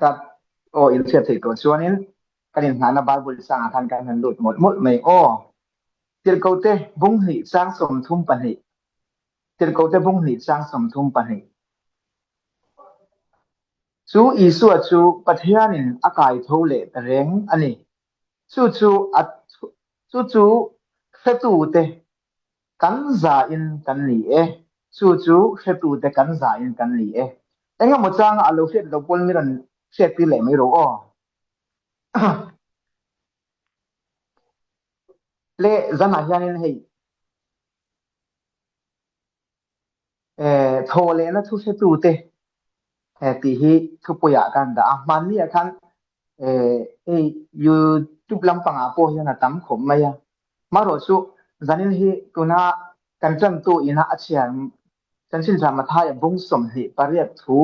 กับโออินเสียถิตัวชวนนี้กันยินหานาบาบุลสังอาคารกันหันหลุดหมดไม่โอเจอเขาเตะบุ้งหิสร้างสมทุมปันหิเจอเขาเตะบุ้งหิสร้างสมทุมปันหิชูอีสัวชูปัทยานินอากาศทะเลเร่งอันนี้ชูอัดชูเฮตูเตกันซาอินกันลีเอชูเฮตูเตกันซาอินกันลีเอเอ็งก็มาจ้างอาลูเฟตเราพลไม่รันเฟตที่เหล่ไม่รู้อ๋อ le zana hianin hei thole na thu se tu te ti hi thu poya kan da man ni kan youtube lampang a po hian tam khom maya maro su zanin hi tuna kan tram tu ina achian kan sin jama tha ya bung som hi pariat thu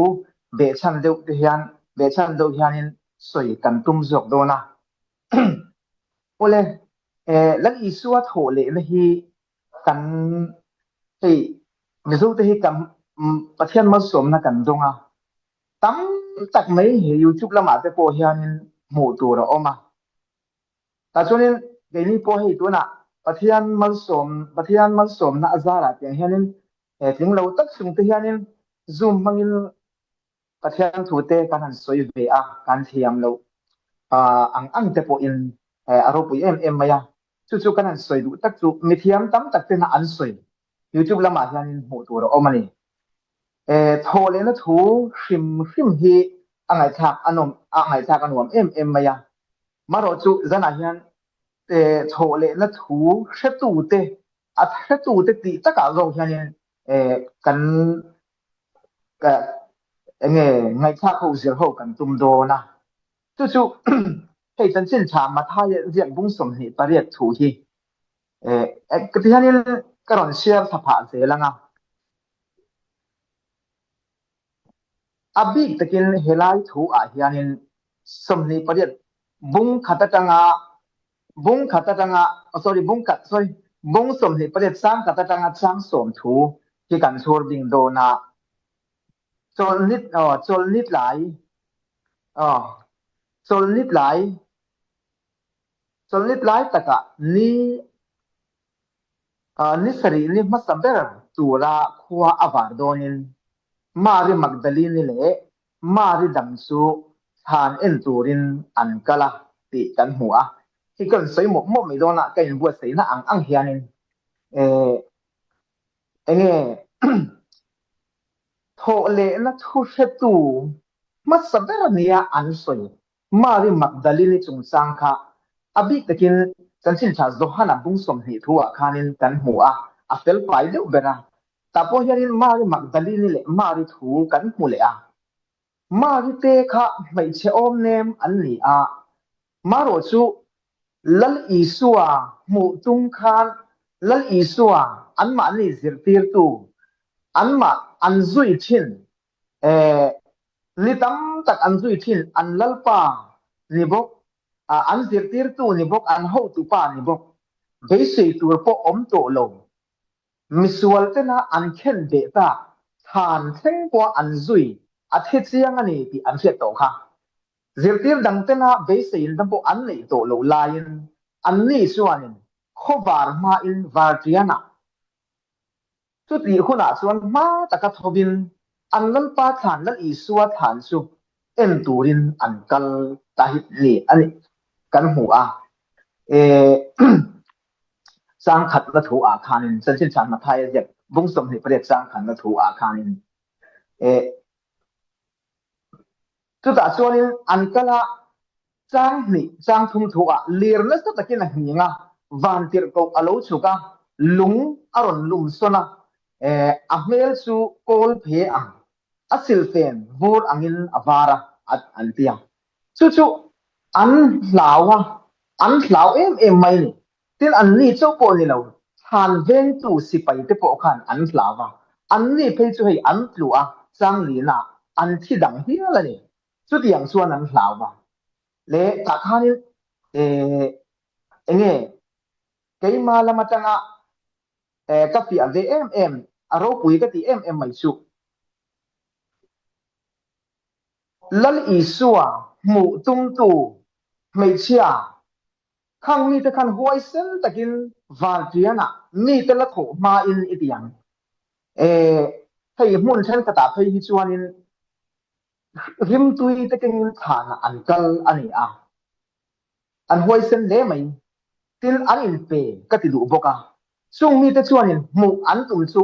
be chan deuh te hian be chan deuh hianin soi kan tum jok do na ole lan isua thole na hi kan hei mizu te hi kam pathian ma som na kan donga tam tak mai hi youtube lama te po hianin mu tu ra oma ta chunin geini po hei tu na pathian mal som na azara te hianin ting lo tak sung te hianin zoom mangin pathian thu te kan han soi ve a kan thiam lo ang te po in aro pu em maya chu kan han soi du tak chu mi thiam tam tak te na an soi youtube lama hianin mu tu ra oma ni thole na thu hrim hi angai thak anuam em maya maro chu zana hian thole na thu hretu te a hretu te ti taka zo hian kan ka enge ngai thak ho zir ho kan tum do na chu hei chan chin cha ma tha ye ziak bung som hi pariat thu hi ka ti hanin karon share thapha zelanga abik takin helai thu a hianin somni pariat bung khatatanga sorry bung somni pariat sang khatatanga chang som thu ki kan chhor ding do na cholnit lai ờ cholnit lai cholnit lai taka ni sari ni masaber tura khwa avar donin mari magdalene le mari damsu han en turin an kala ti kan hua hi kan sei mo mi dona kan bu sei na ang hianin e enge tho le na thu se tu masaber nia an soi mari magdalene chung sang kha abi takin chansin cha zohana bung som hi thua khanin kan hua a fel pai de bera tapo hianin mari magdalene le mari thu kan mu le a mari te kha mai che om nem an ni a maro chu lal isua mu tung khan lal isua an ma ni zir tir tu an ma an zui thin eh ni tam tak an zui thin an lal pa ni bok an zir tir tu ni bok an ho tu pa ni bok be sei tur po om to lo misual te na an khen de ta than theng po an zui a the chiang ani ti an hriat to kha zirtir dang te na be sein dam po an nei to lo lain an ni suanin khobar ma in vartiana chu ti khuna chuan ma taka thobin an lal pa than lal i suwa than su en turin an kal ta hit ni ani kan hu a e sang khat na thu a khanin chan chin chan ma thai je bung som hi prek sang khan na thu a khanin e chu ta chuanin an kala chang thum thu a lir na sa takin a hinga van tir ko alo chuka lung aron lum sona a hmel chu kol phe ang asil fen bur angin avara at antia chu an hlawa an hlau em mai ni tin an ni chu po ni lo han ven tu si pai te po khan an hlawa an ni phe chu hei an tlu a chang li na an thi dang hi la ni chu tiang chuan an hlawa le takhanin enge keima lama tanga ka fi ave em aro pui ka ti em mai chu lal isua mu tum tu mei chia khang mi te khan huai sen takin van triana mi te la tho ma in itiang e thei mun chen ka ta thei hi chuan in rim tui te ken thana an kal ani a an huai sen le mai tin an in pe ka ti du boka chung mi te chuan in mu an tum chu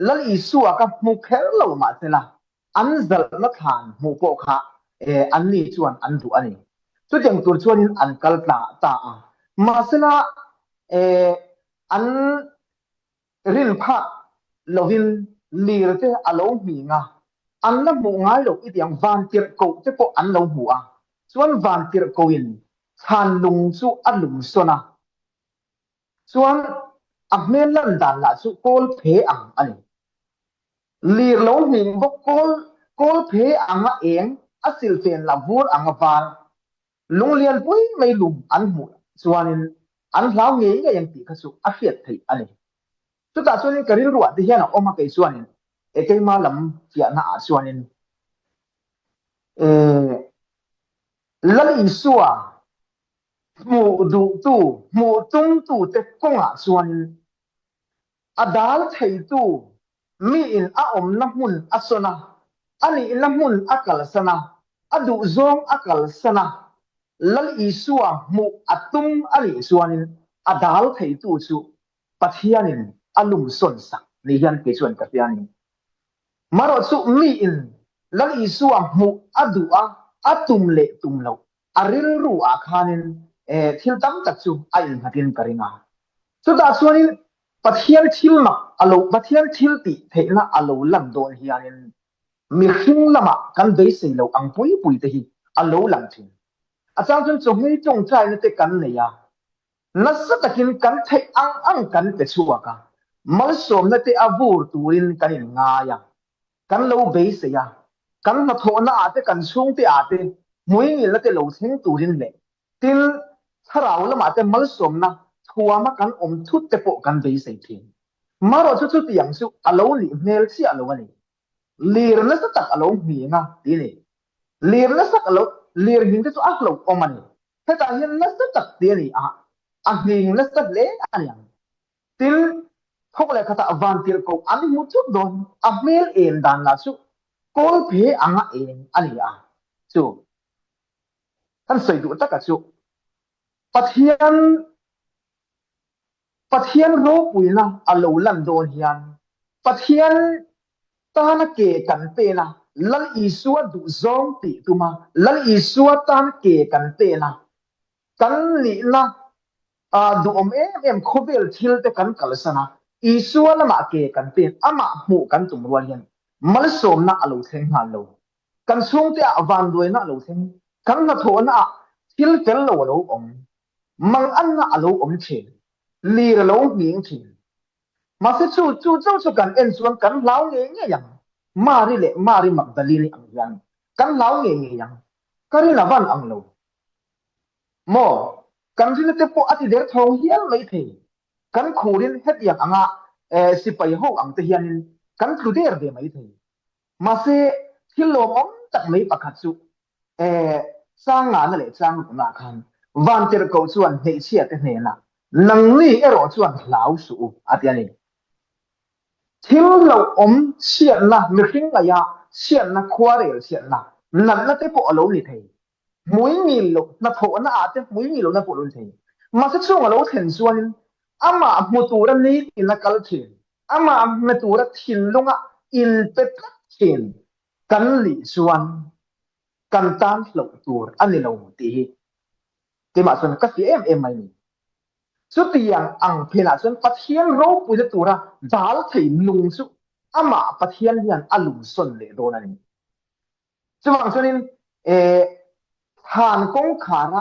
lal isua ka mu khel lo ma se la an zal na than mu po kha an ni chuan an du ani chu tiang tur chuan in an kal ta a ma se la an rin pha lovin lir te alo mi nga an la mu ngai lo i tiang van tir ko te ko an lo mu a chuan van tir ko in than lung chu a lung sona chuan a hmel lan dan la chu kol phe ang ani lir lo mi bo kol phe ang a eng a sil fen la vur ang a van lung lian pui mai lum an mu chuanin an hlau nge nge yang ti kha chu a hiat thei ani chu ta chuanin karil ruwa ti hian a oma kai chuanin ekei ma lam chia na a chuanin e lal isua mu du tu mu tum tu te konga chuanin adal thei tu mi in a om na mun asona ani in na mun akal sana adu zong akal sana lal isua mu atum ani chuanin adal thei tu chu pathianin alum son sak ni hian ke chuan ka piani maro chu mi in lal isua mu adu a atum le tum lo aril ru a khanin thil tam tak chu a in hatin karinga chu ta chuanin pathian thil mak alo pathian thil ti theina alo lang don hianin mi hring lama kan dei sei lo ang pui pui te hi alo lang thin a chang chun chu hei chong chai na te kan ne ya na sa takin kan thei ang kan te chuaka mal som na te avur turin kan in nga ya kan lo be se ya kan na tho na ate kan chung te ate mui ni la te lo thing turin le tin tharau lama te mal som na thua ma kan om thut te po kan be se thin maro chu chu tiang chu alo li mel chi alo ani lir na sa tak alo mi nga ti ni lir na sak alo lir hin te chu aklo omani ta hian na sa tak ti ni a hing na sak le ani tin thok le khata avantir ko ani mu chu don a mel en dan la chu kol phe anga en ani chu kan soi du ta ka chu pathian pathian ro puina alo lan don hian pathian ta na ke kan pe na lal isua du zong ti tuma lal isua tan ke kan pe na kan li na du om em khovel thil te kan kalsana isua lama ke kan pe ama mu kan tum ruan hian mal som na alo theng ha lo kan sung te awan doi na lo theng kan na tho na thil tel lo lo om mang an na alo om chen lir lo ming chen mà sẽ chu kan en chuan kan lau nge nge yang mari le mari magdalene ang yan kan lau nge nge yang kari na van ang lo mo kan rin te po ati der thong hian mai the kan khurin het yang anga si pai ho ang te hian kan thlu der de mai the mà sẽ thilom om tak mai pakhat chu e sang nga na le sang na khan van ter ko chuan hei chia te hne na nang ni ero chuan lau su atiani thil lo om sian na mi hring la ya sian na khuarel sian na nan na te po alo ni thei mui mi lo na tho na ate mui mi lo na po lo thei ma sa chung alo then chuan ama mu tu ra ni in na kal thin ama me tu ra thin lunga in pe tlak thin kan li chuan kan tan lo tur ani lo ti ke ma chuan ka si em mai ni chu tiang ang phena chuan pathian ro pui le tura dal thei nung chu ama pathian hian alum son le don ani chuwang chuanin e than kong khara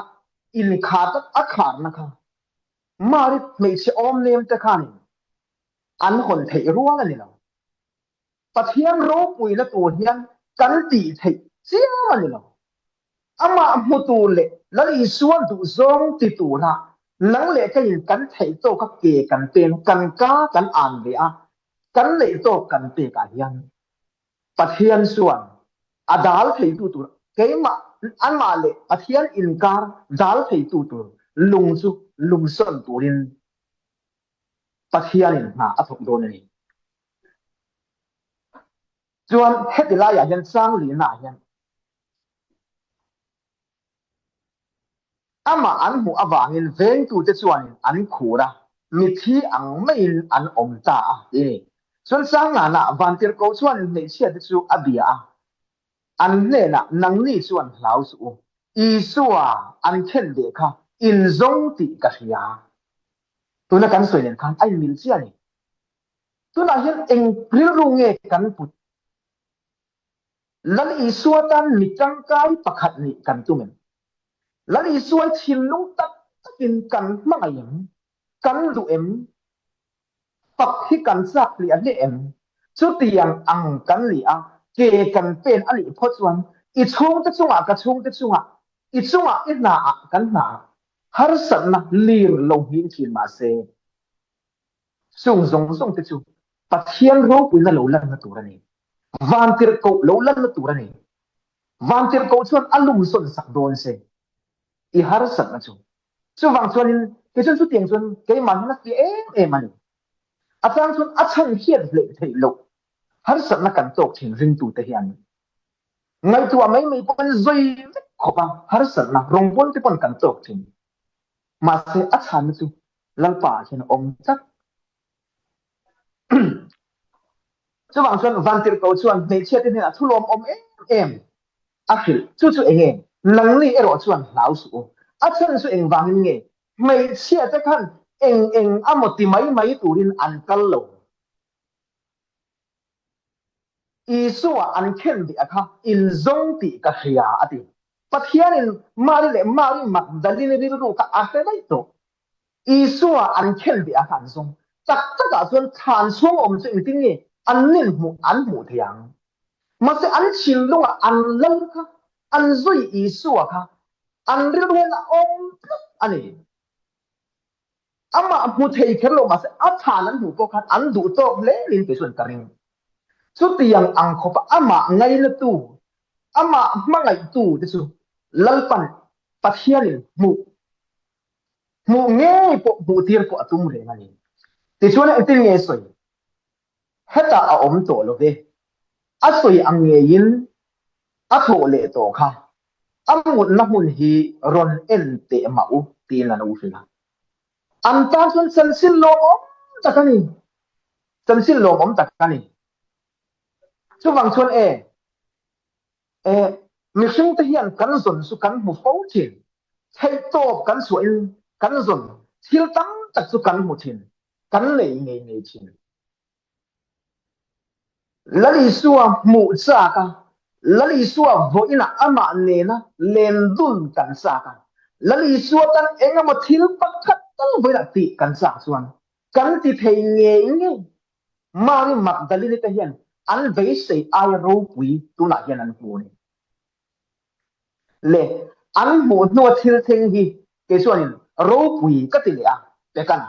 in khata a khar na kha mari mei che om nem te khani an hon thei ruang ani lo pathian ro pui le tur hian kan ti thei chiam ani lo ama mutu le lali suan du zong ti tu na nang le ka in kan thei to ka ke kan pen kan ka kan an le kan le to kan pe ka hian pathian suan adal thei tu tu cái mà ăn mà lệ à thiên inkar dal thei tu tu lung su lung son turin pathianin na athok don ni chuan hetila ya hian sang li na hian ama an mu awangin veng tu te chuan an khura mi thi ang main an om ta a ni chuan sang na vantir ko chuan nei sia te chu abia an ne na nang ni chuan hlau su isua an khen de kha in zong ti ka hria tuna kan soinen khan ai mil chia ni tuna hian eng pril ru nge kan put lan isua tan mi tangkai pakhat ni kan tumen lan isua chin lung tak takin kan mangayem kan lu em pak hi kan sak li an le em chu tiang ang kan li a ke kan pen ali pho chuan I chung te chunga ka chung te chunga I chunga I na a kan na har san na lir lo hin thin ma se sung zong zong te chu pathian ro pui na lo lan na turani van tir ko lo lan na turani van tir ko chuan alum son sak don se I har san na chu wang chuan in ke chuan chu tiang chuan ke man na ti em ani atang chuan achang hiat le thei lo har san na kan tok thin ring tu te hian ngai tu mai mai pon zoi khopa har san na rong pon te pon kan tok thin ma se achan chu lalpa hin om chak chu wang chuan van tir ko chuan nei che te ne a thulom om em akhil chu chu enge nang ni ero chuan hlau su achan su eng wang nge mai che te khan eng amoti mai turin an kal lo isua an khen di akha in zong ti ka hria ati pathianin mari magdalene ri ru ka ate dai to isua an khen di akha zong tak taka chuan than chung om chu in tingi an nin mu thiang ma se an chin lunga an lal kha an zui isua kha an ri ru na om ani ama mu thei kherlo ma se a than an du ko khan an du to le lin pe sun karing chu tiang ang khopa ama ngai na tu ama mangai tu te chu lalpan pathianin mu nge po bu tir ko atum re ngani ti chuan a tin nge soi heta a om to lo ve a soi ang nge yin a tho le to kha amun na mun hi ron en te ma u ti na u fila am ta chuan san sin lo om takani san sin lo om takani chu wang chuan mi hring te hian kan zon su kan mu fo thin thei top kan su in kan zon thil tam tak su kan mu thin kan lei nge thin lali suwa mu cha ka lali suwa vo ina ama ne na len dun kan sa ka lali suwa tan enga mo thil pakhat tal vo na ti kan sa chuan kan ti thei nge mari magdalene te hian an vei sei ai ro pui tu na hian an pu ni le an mu no thil thing hi ke chuan ro pui ka ti le a pe kan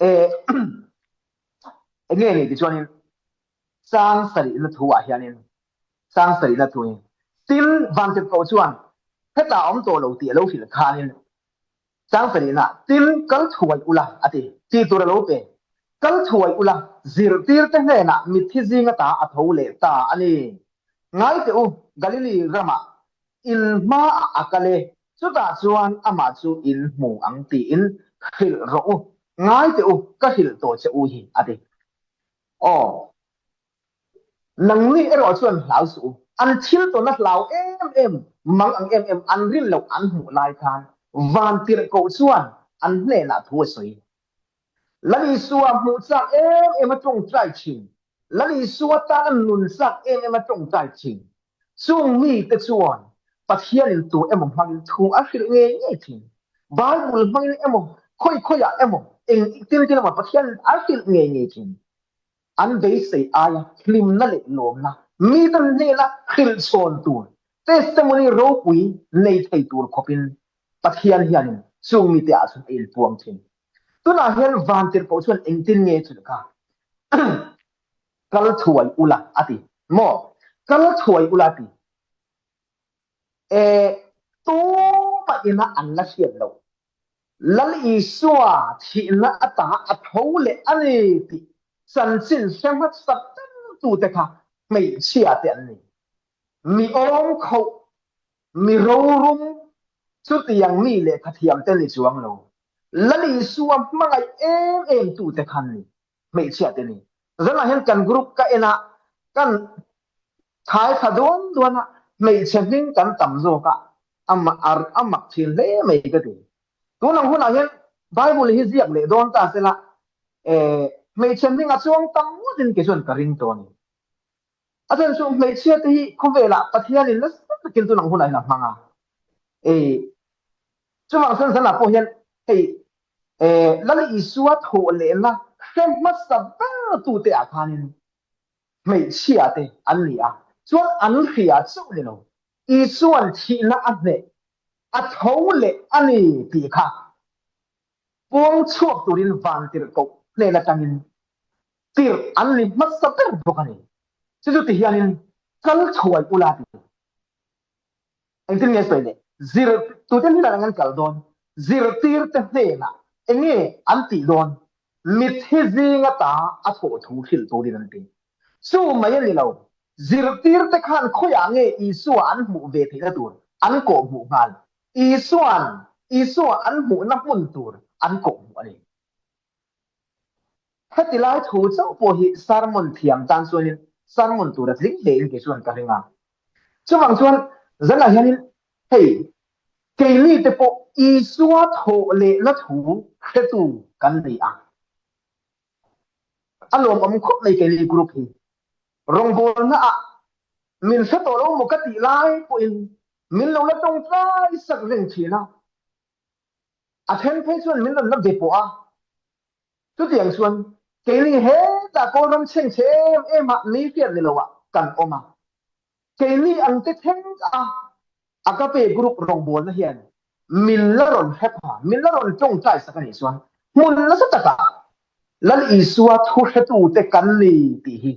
e nge ni ti chuan sang sari na thu a hian sang sari na thu tin van te ko chuan heta om to lo ti lo fil khanin sang sari na tin kal thuai ula ati ti tur lo pe kal thuai ula zir tir te ne na mi thi zinga ta a tho le ta ani ngai te u galili rama in ma akale chuta chuan ama chu in mu ang ti in khil ro u ngai te u ka hil to che u hi ati o nang ni ero chuan hlau su an thil to na hlau em mang ang em an rin lo an mu lai khan van tir ko chuan an ne na thu soi lani suwa mu sak em atong trai chin lani suwa ta an nun sak em atong trai chin chung mi te chuan pathian in tu em mang thu a hil nge thin bible mang em khoi ya em eng tin ma pathian a hil nge thin an vei sei aya hlim na le lom na mi dan ne la khil chon tu testimony ro pui nei thei tur khopin pathian hian chung mi te a sun el puang thin tuna hian van tir ko chuan eng tin nge chu ka kal thuai ula ati mo kal thuai ula ti tu ma ina an la hian lo lal i suwa thi na ata a thole ani ti san sin semat sat tu te kha mei chia te an ni mi om kho mi ro rum chu tiang mi le khathiam te ni chuang lo lal i suwa mangai em tu te khan ni mei chia te ni zala hen kan group ka ena kan thái khá đốn á mấy chân linh cảm tầm rồi cả mặc thiên lệ mấy cái gì tôi nói hôm nào nhé Bible hi ziak le don ta se la mấy chân linh à chuang tâm mua din cái chuyện karing to ni à chân chuang mấy chia thì không về là pathian ni là rất kinh tôi nói hôm nay là mang à chứ mà sân sân là po hiền là Isua thổ lệ là xem mất sập tu te akhanin mấy chia thì anh lìa chuan an khia chu ni lo I chuan thi na a ne a thole ani ti kha pong chuak turin van tir ko le la tangin tir an ni mat sa per bokani chu ti hianin kal chuai ula ti anh tin nghe sai ne zir tu ten la ngan kal don zir tir te ne na enge an ti don mit hi zinga ta a tho thu thil to din an ti su mai ni lo zir tir te khan khoya nge isu an mu ve the la tur an ko mu ngal isu an mu na mun tur an ko mu ani heti lai thu chau po hi sarmon thiam tan suanin sarmon tur atling le in ke suan ka ringa chuwang chuan zala hianin hei keili te po isu tho le la thu hetu kan ni a alom am khop nei keili group hi rong bol na a min sa to lo mo ka ti lai po in min lo la tong trai sak reng thina a then phei chuan min lo na ve po a tu tiang chuan keili he ta ko ram cheng chem em a ni fiat ni lo wa kan oma keili ang te theng a aka pe group rong bol na hian min la ron hepa min la ron tong trai sak ni chuan mun la sa ta ka lan isua thu hetu te kan ni ti hi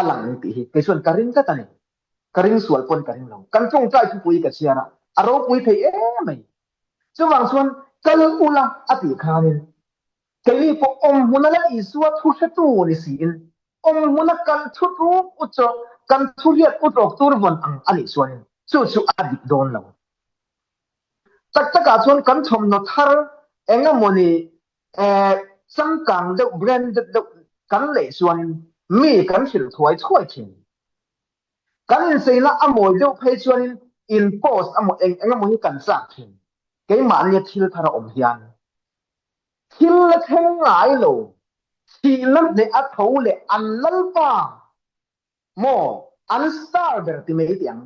alang ti hi ke chuan karing ka tani karing sual pon karing lo kan tong trai thu pui ka chiara aro pui thei e mai chuwang chuan kal ula ati khanin keili po om hunala isua thu hetu ni si in om huna kan thu tu ucho kan thu riat utok tur von ang ani chuan chu chu adi don lo tak taka chuan kan thom no thar enga moni sangkang de brand de kan le chuan mi kan hil thuai thuai thin kan in sei na amoi de phei chuan in post amo enga moni kan sa thin ke man le thil thara om hian thil la theng ngai lo thi lam de a tho le an lal pa mo an star ber ti me tiang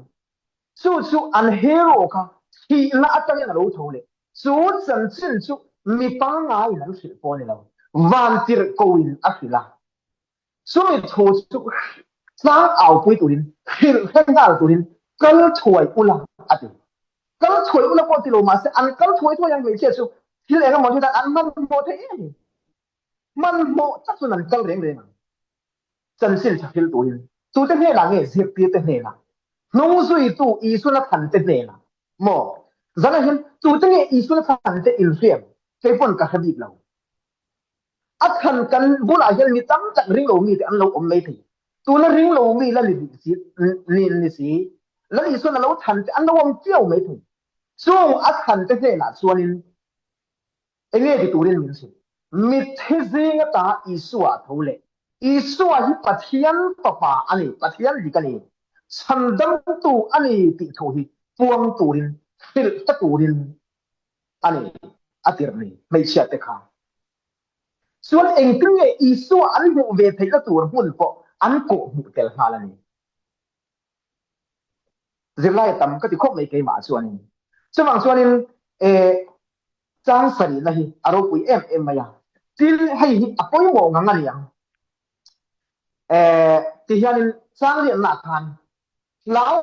chu chu an hero kha thi na atang na lo tho le chu chan chin chu mi pa ngai lan hil po ni lo van tir ko in a hila chu mi tho chu sang ao pui turin hil heng ngal turin kal thuai ula ati kal thuai ula ko ti lo ma se an kal thuai thuai yang le che chu hil enga mo ta an man mo the e man mo ta chu nan kal reng reng chan chin cha hil turin tu te he la nge zip pi te he la nung sui tu i su na than te ne la mo zala hin tu te nge i su na than te in fiam ke pon ka habib lo a than kan bula hel mi tam tak ring lo mi te an lo om mai thi tu na ring lo mi la ni si ni si la i su na lo than te an lo om chiao mai thi so a than te he la chuanin enge ti turin min si mi the zinga ta i su a thole i su a hi pathian papa ani pathian dikani sandam tu ani ti thohi puang turin fil ta turin ani atirni mai chia te kha suan eng tinge isu an mu ve thei la tur hun po an ko mu tel halani zirlai tam ka ti khop mai ke ma suanin chuwang suanin e chang sari na hi aro pui em maya til hai hi apoi mo nga ngaliang ti hianin chang li na khan lão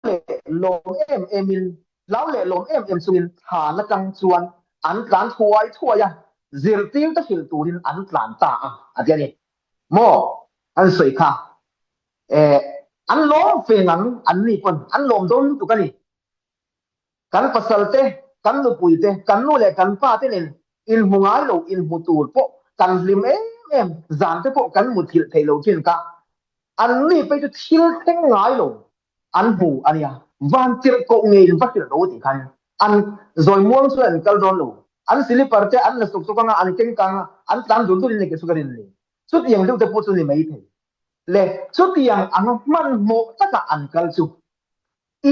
lệ lồm in lão lệ lồm em suin thà nó căng chuan ăn tlan thua ya zir tim ta hil turin ăn tlan ta à đi đi mo ăn soi kha an lom fe ngang an ni pon an lom don tu kani kan pasalte kan nu puite kan nu le kan pa te nen in hungai lo in hutur po kan lim em zan te po kan mu thil thei lo chin ka an ni pe tu thil theng ngai lo an hu ania van tir ko ngei va tir ro ti kan an zoi muang su an kal don lo an sili parte an la sok sok nga an keng kang an tan dun dun ne ke su garin ni sut yang lu te pu su ni mai the le sut yang ang man mo ta ka an kal chu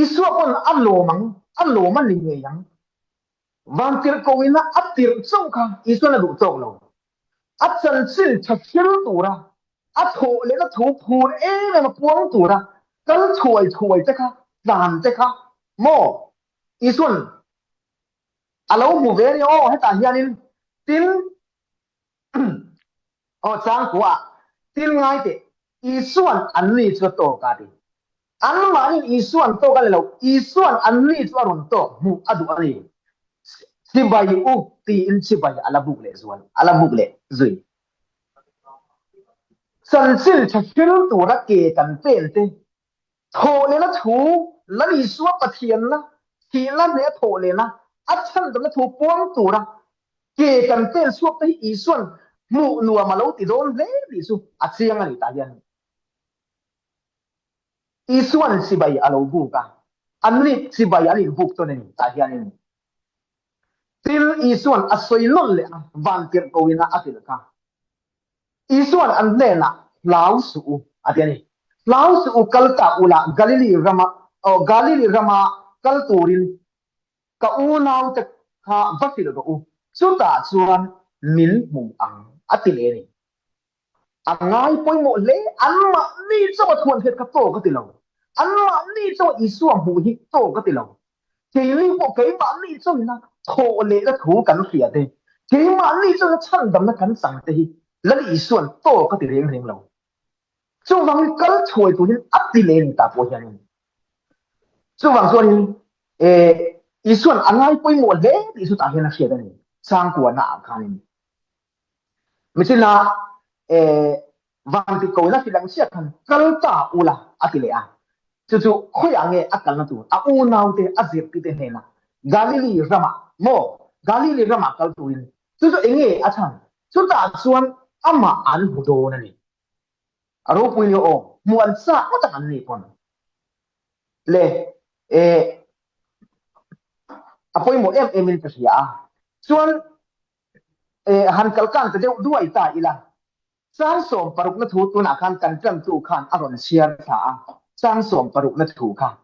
isu pon an lo mang an lo man ni nge yang van tir ko ina atir chung kha isu na du chok lo at chan sin thil tu ra at tho le na thu phur e na ma puang tu ra kal chuai te kha dan te kha mo isun alo mu ve ni o he ta hianin tin o chang kwa tin ngai te isuan an ni chu to ka di an ma ni isuan to ka le lo isuan an ni chu ron to mu adu ani sibai u ti in sibai ala buk le zuan ala buk le zui san sil thil tu ra ke kan pen te tho le na thu la ni suwa pathian na thi la ne tho le na a chan dam na thu puang tu ra ke kan pen suwa te i suan mu nuwa ma lo ti don le ni su a chiang ani ta yan i suan sibai alo bu ka anni sibai ani buk to ne ta yan ni til i suan a soi lon le van tir ko ina atil ka isuan an le na lau su adiani lau su kalta ula galili rama kal turin ka u nau te kha vakil do u chu ta chuan min mu ang atile ni angai poi mo le anma ni chawa thuan phet ka to ka tilo anma ni chawa isuam hu hi to ka tilo keili po ke ma ni chaw na tho le la thu kan khia te ke ma ni chaw chan dam na kan sang te hi lal isuan to ka ti reng reng lo chu wang kal choi tu hin ati le ni ta po hian chu wang chuan e isuan angai poi mo le ti su ta hian a khia da ni sang kwa na khan ni misina e wang ti ko na silang sia khan kal ta ula ati le a chu chu khoi ange akal na tu a u nau te a zir ti te he na galili rama mo galili rama kal tu in chu chu enge a chan chu ta chuan ama an hu do na ni aro pui ni o muan sa ma ta an ni pon le e apoi mo em in ta sia chuan e han kal kan te deu duai ta ila sang som paruk na thu tu na khan kan tram tu khan aron share tha sang som paruk na thu khan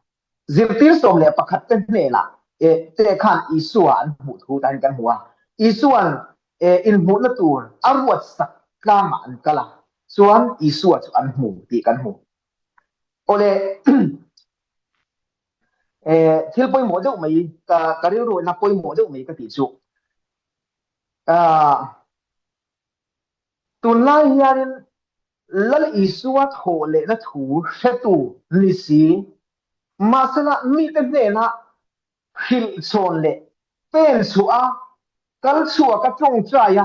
zirtir som le pakhat ten ne la e te khan isuan mu thu dan kan huwa isuan e in mu na tur arwat sak kama an kala chuan isua chu an mu ti kan hu ole e thil poi mo deuh mai ka ri ro na poi mo deuh mai ka ti chu a tun lai hianin lal isua tho le na thu hretu ni si masala mi te ne na hil chon le pen su a kal chua ka chong cha ya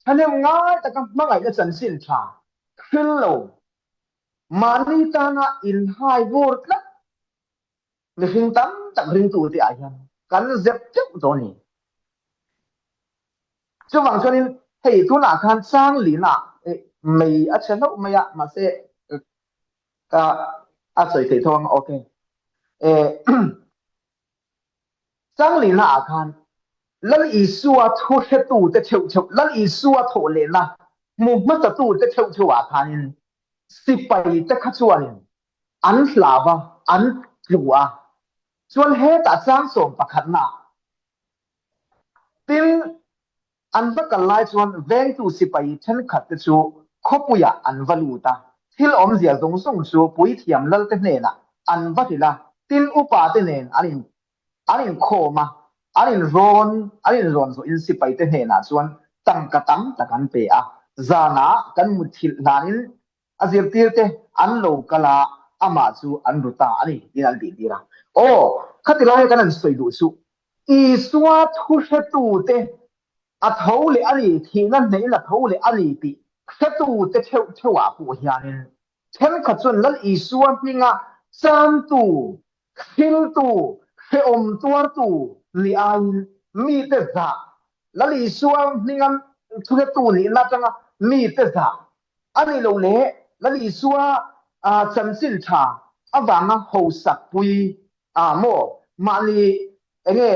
thanem ngai ta ka mangai la chan sin tha hil lo mani ta na in hai bur tla mi hing tam tak ring tu ti a hian kan zep chuk to ni chu wang chuanin hei tu na khan sang li na mei a chen ho maya ma se ka a soi thei thong okay e sang li na khan lal isua thu he tu te cheu cheu lal isua tho le na mu ma ta tu te cheu cheu a khanin si pai te kha chuanin an hlawa an luwa chuan he ta sang som pakhat na tin an ba kal lai chuan veng tu si pai then khat te chu khopuya an valuta thil om zia zong song chu pui thiam lal te hne na an va thila tin upa te nen anin khoma anin ron so in si pai te hne na chuan tang ka tam takan pe a zana kan mu thil lanin azir tir te an lo kala ama chu an ruta ani in al di dira o khatila he kan an soi du chu i suwa thu he tu te a tho le ani thina nei la tho le ani ti he tu te theu theu a pu hianin then kha chun lal i suwa pinga sam tu khil tu he tuar tu li an mi te za lali suang ningam thuge tu ni na tanga mi te za ani lo le lali suwa chan sin tha awanga ho sak pui mo mali enge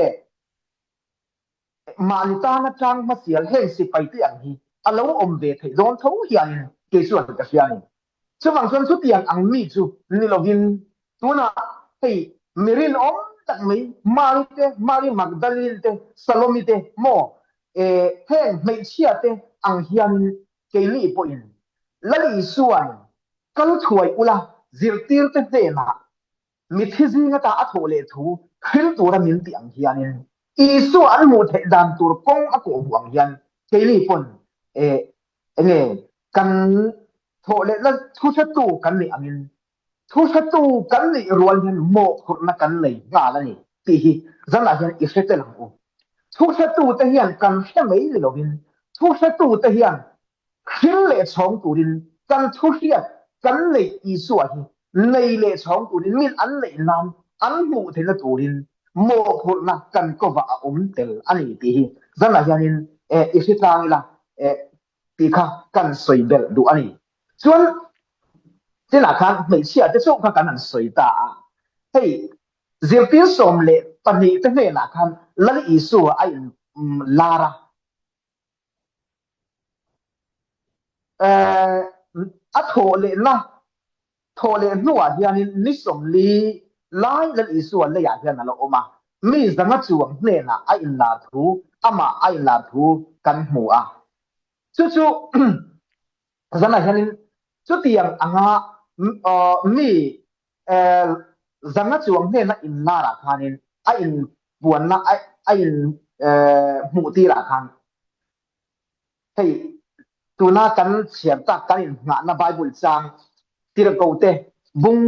mali ta na tang ma sial heng si pai ti ang hi alo om ve thei don tho hian ke suan ka hian chuwang chuan chu tiang ang mi chu ni lovin tuna hei mirin om tak mai mari magdalil te salomi te mo heng mei chia te ang hian ke li po in lali suan kal thuai ula zirtir te te na mi thizi nga ta athole thu khil tura min ti ang hianin isu an mu the dan tur kong ako huang hian ke li pon e enge kan thole la thu sa tu kan ni angin thu sa tu kan ni rual hian mo khur na kan nei nga la ni ti hi zala hian effect lang u thu sa tu te hian kan he mai le lovin thu sa tu te hian khil le chong turin kan thu hiat kan nei isu a hi nei le chong turin min an nei nam an mu the na turin mo khur na kan ko wa tel ani ti hi zala hianin effect la ti kha kan soi bel du ani chuan thế là khang mấy chia thế số khang kan soi ta hey diệu tiên som le pani thế này là khang lali isu ai lara a tho le na tho le nuwa hian ni som li lai lali isu le ya hian lo oma mi zanga chuang ne na ai la thu ama ai la thu kan mu a chu chu zana hian chu tiang anga mi zanga chuang ne na in la ra khanin a in buan na a in mu ti ra khan hei tuna kan chiam ta kan in nga na bible chang tir ko te bung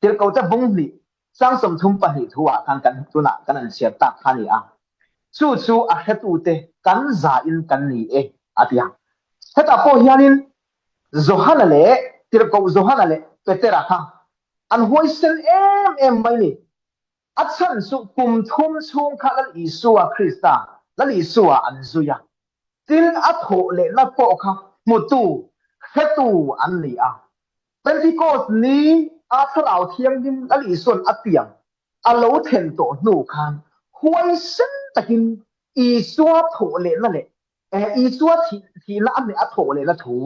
tir ko te bung ni sang som thum pa hi thuwa khan kan tuna kan an chiam ta khani a chu chu a hetu te kan za in kan ni e atia heta po hianin Zohana le tirko Zohana le petera kha an hoisen em mai ni achan su kum thum chung kha lan isua Krista lan isua an zuya tin a tho le na po kha mutu hetu an ni a Pentecost ni a tharau thiang dim lan ison atiang a lo then to nu khan hoisen takin isua tho le na le isua thi na an ni a tho le na thu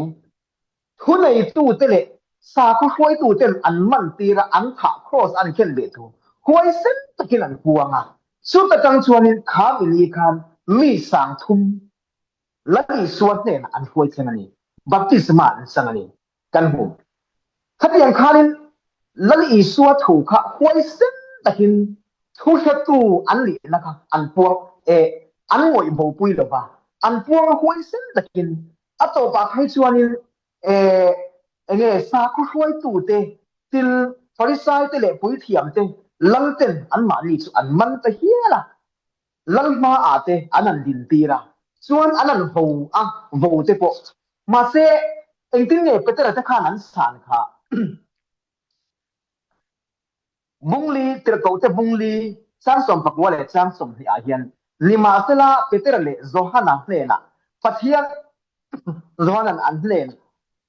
thu này tu te le sa ko hoi tu ten an man ti ra an tha cross an ken be thu hoi sen takin an puanga su ta tang chuanin kha mi khan mi sang thum lati suat ne an hoi chen ani baptisma an sang ani kan hu khatiang khalin lali suat thu kha hoi sen takin thu sa tu an li na kha an puang an ngoi bo pui lo ba an puang hoi sen takin ato pa khai chuanin enge sa ko hoi tu te til farisai te le pui thiam te lalten an ma ni chu an man ta hiala lalma ate anan din tira chuan anan vo te po ma se engtin nge petera ta khan an san kha bungli tir ko te bungli sang som pakwa le sang som hi a hian lima sela petera le zohana ne na pathian zohanan an len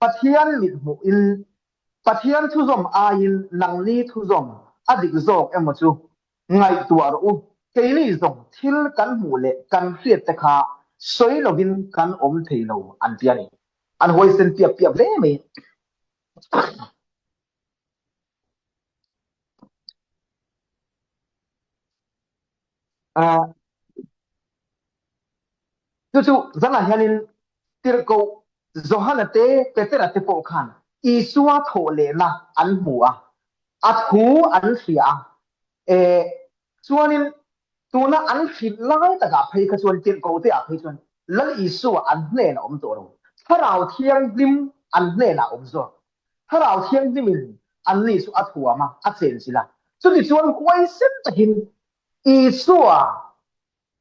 pathian mit mu in pathian thu zom a in nangli thu zom adik zok emo chu ngai tuar u keili zong thil kan mu le kan hriat te kha soi lovin kan om theilo an tiani an hoisen piap piap le me a chu chu zanga hianin tirko zohana te petera te po khan isua tho le na an mu a thu an hria e chuanin tuna an hrit lai taka phei kha chuan tin ko te a phei chuan lal isu an hne na om to ro tharau thiang lim an hne na om zo tharau thiang limin an ni su a thua ma a chen sila chu ti chuan kwai sem takin isu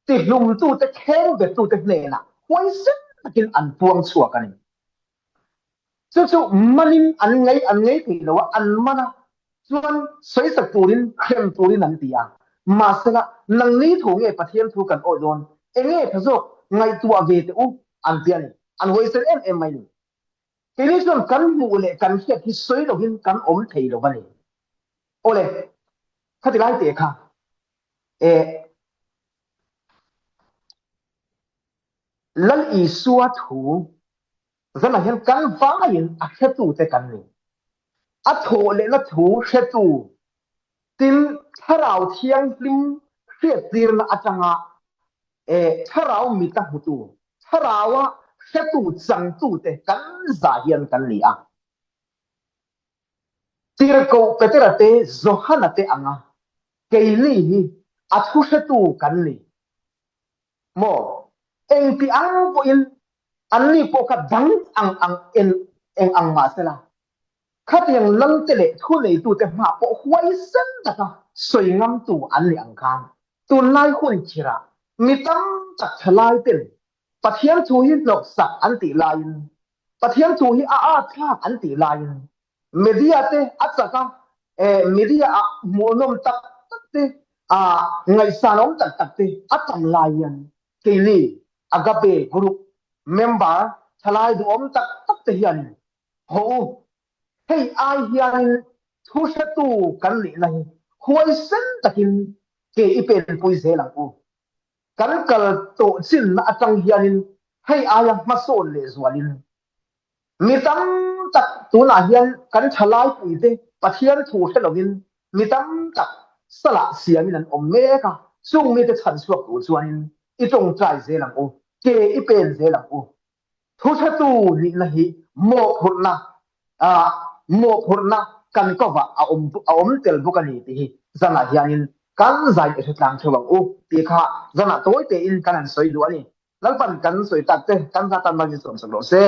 ti hlum tu te kheng be tu te hne na kwai sem takin an puang chua kanin chu manin an ngai thì lo an mana chuan soi sak turin khem turin an tia ma sala nang ni thu nge pathian thu kan oi don enge thazo ngai tu ave te u an pian an hoi sen em mai ni ke ni chuan kan mu le kan hiat hi soi lo hin kan om thei lo bani ole khati lai te kha e lal i suwa thu zana hian kan va in a khetu te kan ni a tho le na thu khetu tin tharau thiang lim hriat tir na atanga tharau mi ta hutu tharawa khetu chang tu te kan za hian kan ni a tir ko petera te zohana te anga keili hi a thu khetu kan ni mo eng ti ang po in an ni po ka dang ang en ang ma sela khát yang lăng tê lệ thu lệ tu tê ma bộ huay sân ta ka soi ngam tu an li ang khan tu lai hun chira mi tam tak thalai ten pathian thu hi lok sak an ti lain pathian thu hi a thak an ti lain media te achaka media a monom tak tak te ngai sanom tak tak te atam lain kili agape group member thalai du om tak tak te hian ho hey ai hian thu sa tu kan li lai huai sen takin ke ipen pui ze lang u kan kal to chin na atang hianin hey ai ma son le zwalin mi tam tak tu na hian kan thalai pui te pathian thu thelogin mi tam tak sala siamin an om me ka chung mi te chan suak tu chuanin i tong trai ze lang u ke ipen ze lang u thu sa tu ni na hi mo phut na a mo phurna kan ko wa a om tel bukani ti hi zana hianin kan zai e thlang thewang u ti kha zana toy te in kan an soi du ani lalpan kan soi tak te kan sa tan ma ji som sak lo se